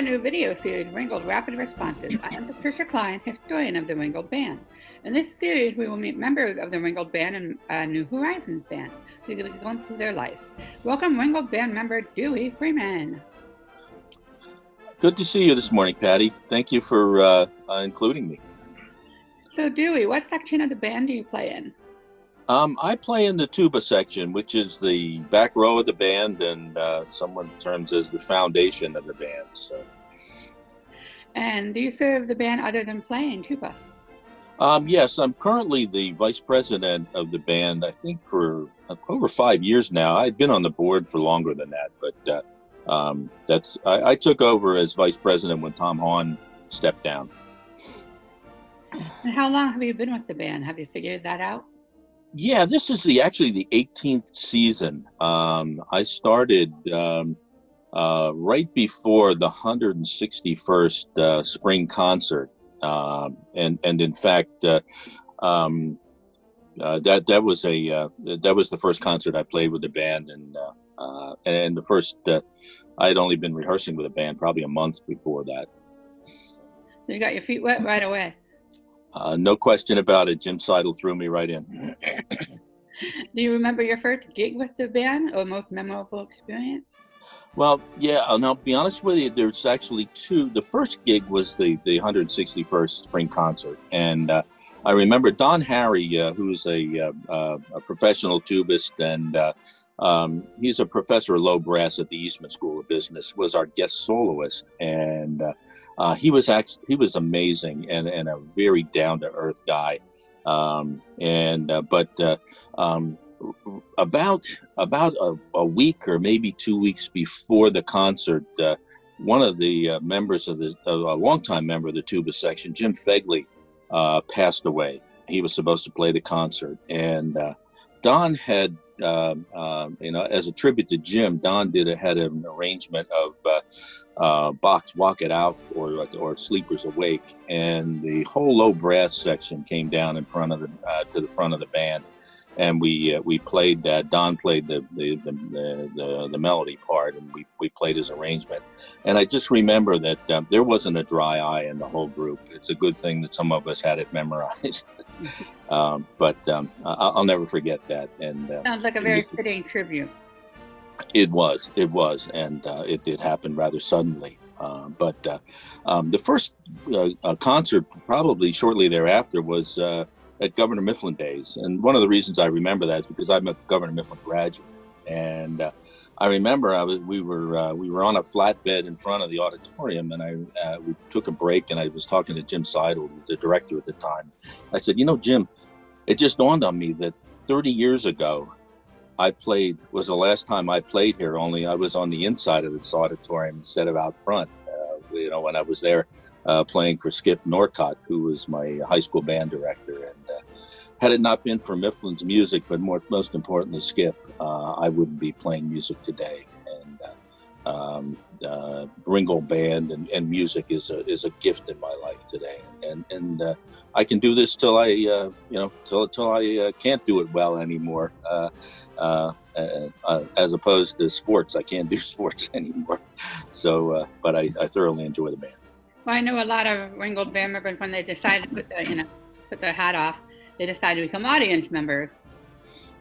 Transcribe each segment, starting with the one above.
our new video series, Ringgold Rapid Responses. I am Patricia Klein, historian of the Ringgold Band. In this series, we will meet members of the Ringgold Band and New Horizons Band to get a glimpse of their life. Welcome, Ringgold Band member Dewey Freeman. Good to see you this morning, Patty. Thank you for including me. So, Dewey, what section of the band do you play in? I play in the tuba section, which is the back row of the band, and someone terms as the foundation of the band. So. And do you serve the band other than playing tuba? Yes, I'm currently the vice president of the band, I think for over 5 years now. I've been on the board for longer than that, but I took over as vice president when Tom Hahn stepped down. And how long have you been with the band? Have you figured that out? Yeah, this is actually the 18th season. I started right before the 161st spring concert, and in fact, that was the first concert I played with the band, and the first I had only been rehearsing with the band probably a month before that. So you got your feet wet right away. No question about it. Jim Seidel threw me right in. Do you remember your first gig with the band or most memorable experience? Well, yeah, I'll be honest with you. There's actually two. The first gig was the 161st spring concert. And I remember Don Harry, who's a professional tubist, and he's a professor of low brass at the Eastman School of Business, was our guest soloist. And he was amazing and a very down-to-earth guy. About a week or maybe 2 weeks before the concert, one of the members of a longtime member of the tuba section, Jim Fegley, passed away. He was supposed to play the concert, and Don had, as a tribute to Jim, Don had an arrangement of Bach's "Walk It Out" or "Sleepers Awake," and the whole low brass section came down in front of to the front of the band, and we played that. Don played the melody part, and we played his arrangement. And I just remember that there wasn't a dry eye in the whole group. It's a good thing that some of us had it memorized. But I'll never forget that. And sounds like a very fitting tribute. It was, and it happened rather suddenly. But the first concert, probably shortly thereafter, was at Governor Mifflin days. And one of the reasons I remember that is because I'm a Governor Mifflin graduate, and I remember we were on a flatbed in front of the auditorium, and we took a break, and I was talking to Jim Seidel, who was the director at the time. I said, Jim, it just dawned on me that 30 years ago, was the last time I played here, only I was on the inside of this auditorium instead of out front, when I was there playing for Skip Norcott, who was my high school band director. And had it not been for Mifflin's music, but most importantly Skip, I wouldn't be playing music today. And Ringgold Band and music is a gift in my life today. And I can do this till I can't do it well anymore. As opposed to sports, I can't do sports anymore. So, but I thoroughly enjoy the band. Well, I know a lot of Ringgold Band members, when they decided to put their hat off, they decided to become audience members.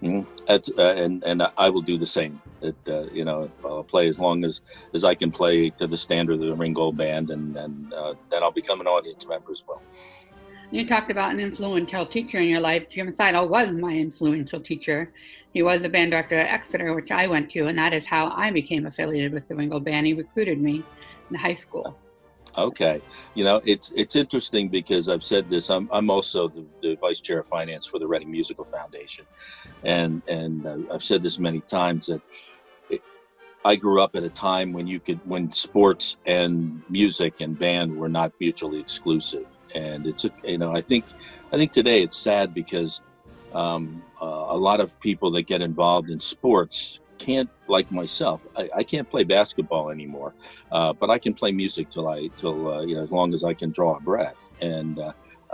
Mm-hmm. And I will do the same. I'll play as long as I can play to the standard of the Ringgold Band, and then I'll become an audience member as well. You talked about an influential teacher in your life. Jim Seidel was my influential teacher. He was the band director at Exeter, which I went to, and that is how I became affiliated with the Ringgold Band. He recruited me in high school. Okay. It's interesting because I've said this. I'm also the vice chair of finance for the Reading Musical Foundation, and I've said this many times that I grew up at a time when sports and music and band were not mutually exclusive. And I think today it's sad because a lot of people that get involved in sports can't, like myself, I can't play basketball anymore, but I can play music till as long as I can draw a breath. And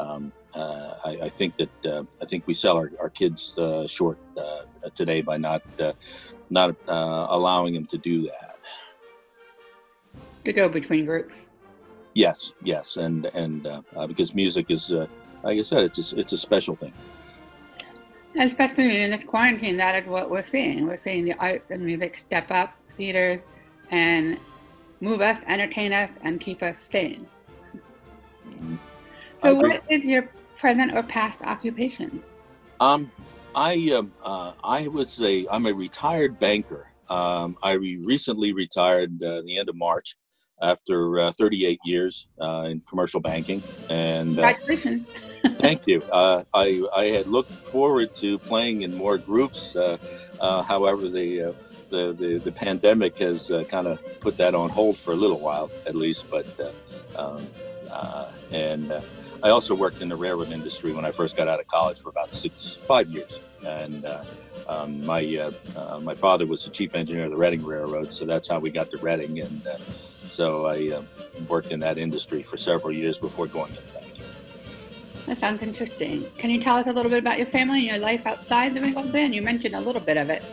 I think we sell our kids short today by not allowing them to do that. to go between groups. Yes, yes, and because music is, like I said, it's a special thing. Especially in this quarantine, that is what we're seeing. We're seeing the arts and music step up, theaters, and move us, entertain us, and keep us sane. So what is your present or past occupation? I would say I'm a retired banker. I recently retired the end of March after 38 years in commercial banking. And congratulations. Thank you. I had looked forward to playing in more groups. However, the pandemic has kind of put that on hold for a little while, at least. But I also worked in the railroad industry when I first got out of college for about 5 years. And my father was the chief engineer of the Reading Railroad, so that's how we got to Reading. And so I worked in that industry for several years before going into banking. That sounds interesting. Can you tell us a little bit about your family and your life outside the Ringgold Band? You mentioned a little bit of it.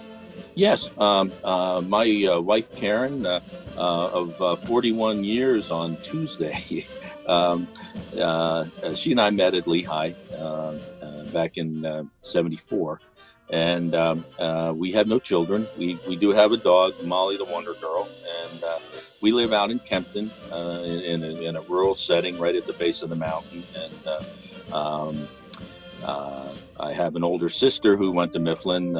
Yes. My wife, Karen, of 41 years on Tuesday, she and I met at Lehigh back in '74. And we have no children. We do have a dog, Molly the Wonder Girl, and we live out in Kempton in a rural setting right at the base of the mountain. And I have an older sister who went to Mifflin.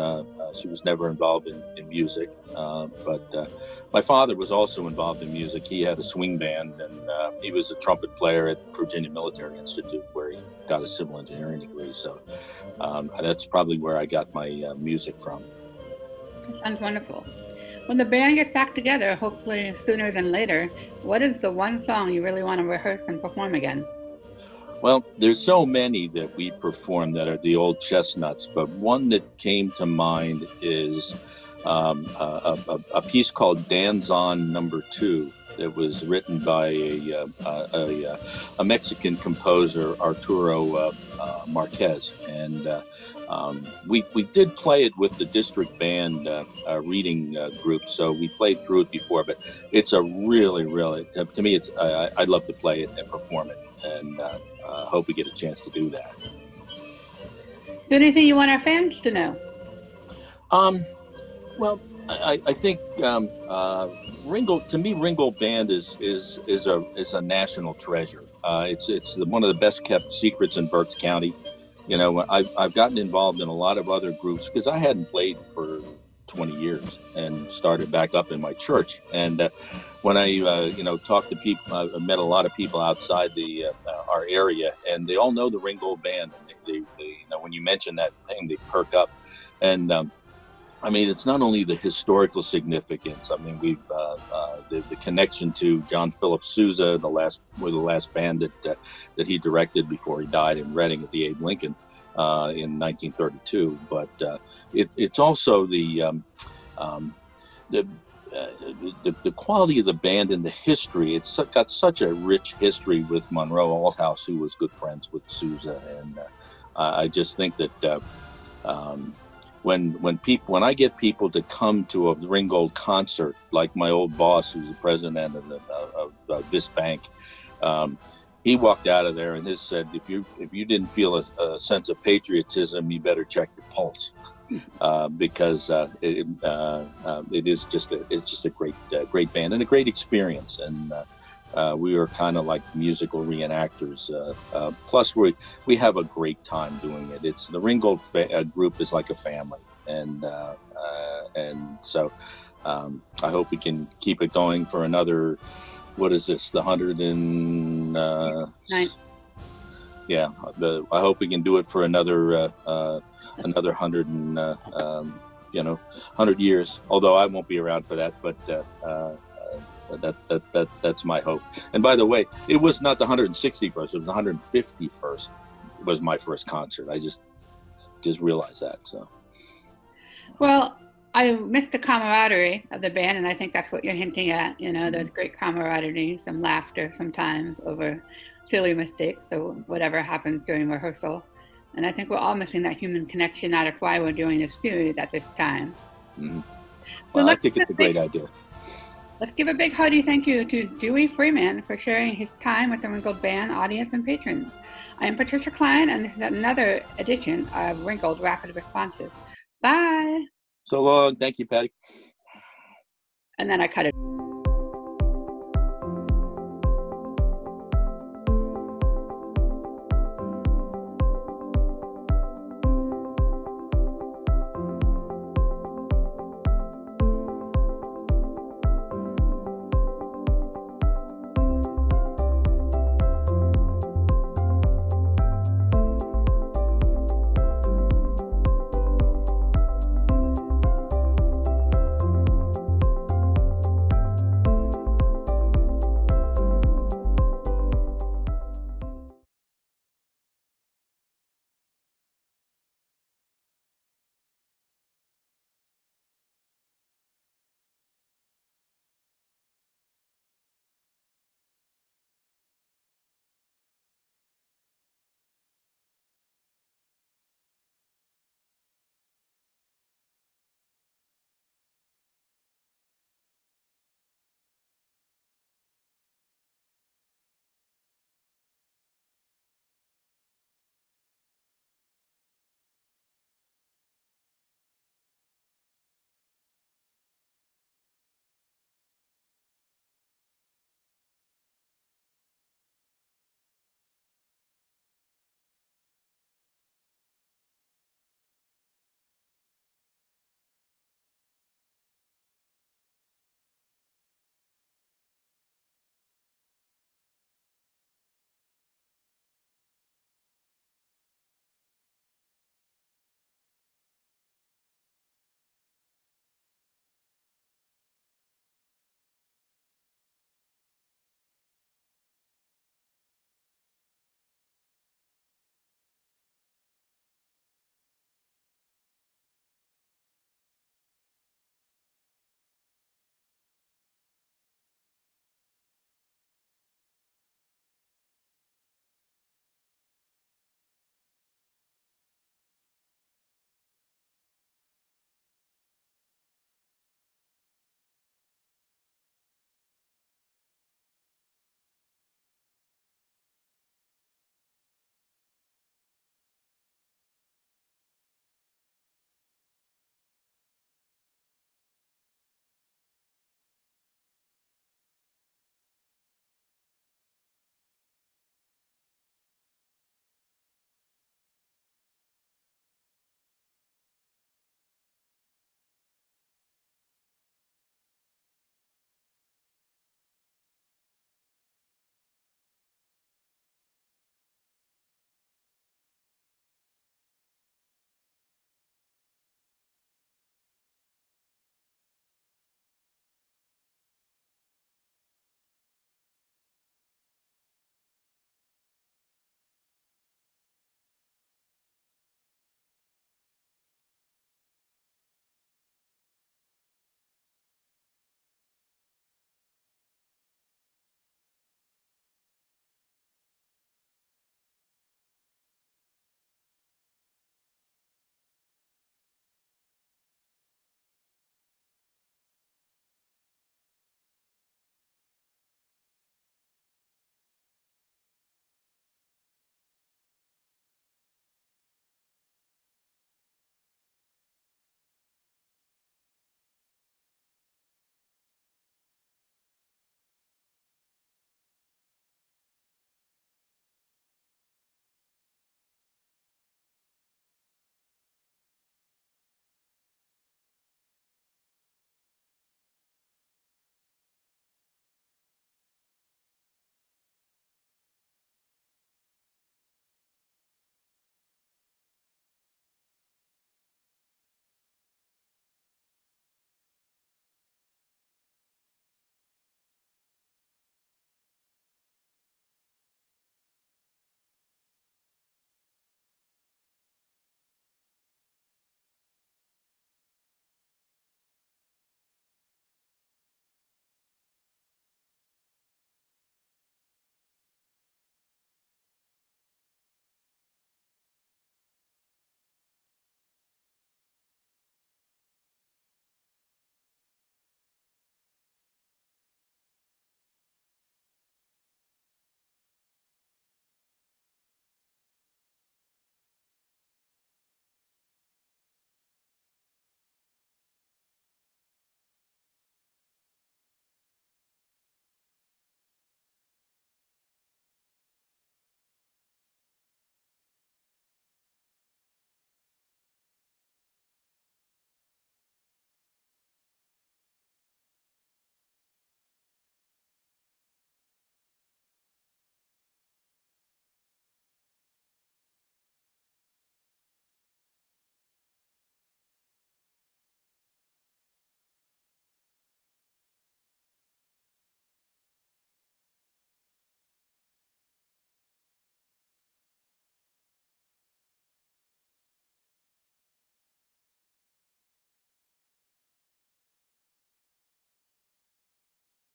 She was never involved in music, but my father was also involved in music. He had a swing band, and he was a trumpet player at Virginia Military Institute, where he got a civil engineering degree. So that's probably where I got my music from. That sounds wonderful. When the band gets back together, hopefully sooner than later, what is the one song you really want to rehearse and perform again? Well, there's so many that we perform that are the old chestnuts, but one that came to mind is a piece called Danzon Number 2 that was written by a Mexican composer, Arturo Marquez. And we did play it with the district band reading group, so we played through it before, but it's a really, to me, I'd love to play it and perform it, and hope we get a chance to do that. Is there anything you want our fans to know? Well, I think Ringgold, to me, Ringgold Band is a national treasure. It's one of the best kept secrets in Berks County. You know, I've gotten involved in a lot of other groups because I hadn't played for 20 years and started back up in my church. And when I talked to people, I met a lot of people outside our area, and they all know the Ringgold Band. They when you mention that name, they perk up. And I mean, it's not only the historical significance. I mean, we've the connection to John Philip Sousa, the last band that he directed before he died in Reading at the Abe Lincoln in 1932. But it's also the quality of the band and the history. It's got such a rich history with Monroe Althouse, who was good friends with Sousa, and I just think that. When I get people to come to a Ringgold concert, like my old boss, who's the president of this bank, he walked out of there and just said, if you didn't feel a sense of patriotism, you better check your pulse, because it is just a great band and a great experience. And we are kind of like musical reenactors. Plus, we have a great time doing it. It's the Ringgold group is like a family, and so I hope we can keep it going for another. What is this? The 109. Yeah, I hope we can do it for another 100 100 years. Although I won't be around for that, but. That's my hope. And by the way, it was not the 161st; it was the 151st. Was my first concert. I just realized that. So, well, I missed the camaraderie of the band, and I think that's what you're hinting at. You know, there's great camaraderie, some laughter sometimes over silly mistakes, so whatever happens during rehearsal. And I think we're all missing that human connection. That's why we're doing this series at this time. Mm-hmm. Well, I think it's a great idea. Let's give a big hearty thank you to Dewey Freeman for sharing his time with the Ringgold Band audience and patrons. I am Patricia Klein, and this is another edition of Ringgold Rapid Responses. Bye. So long. Thank you, Patty. And then I cut it.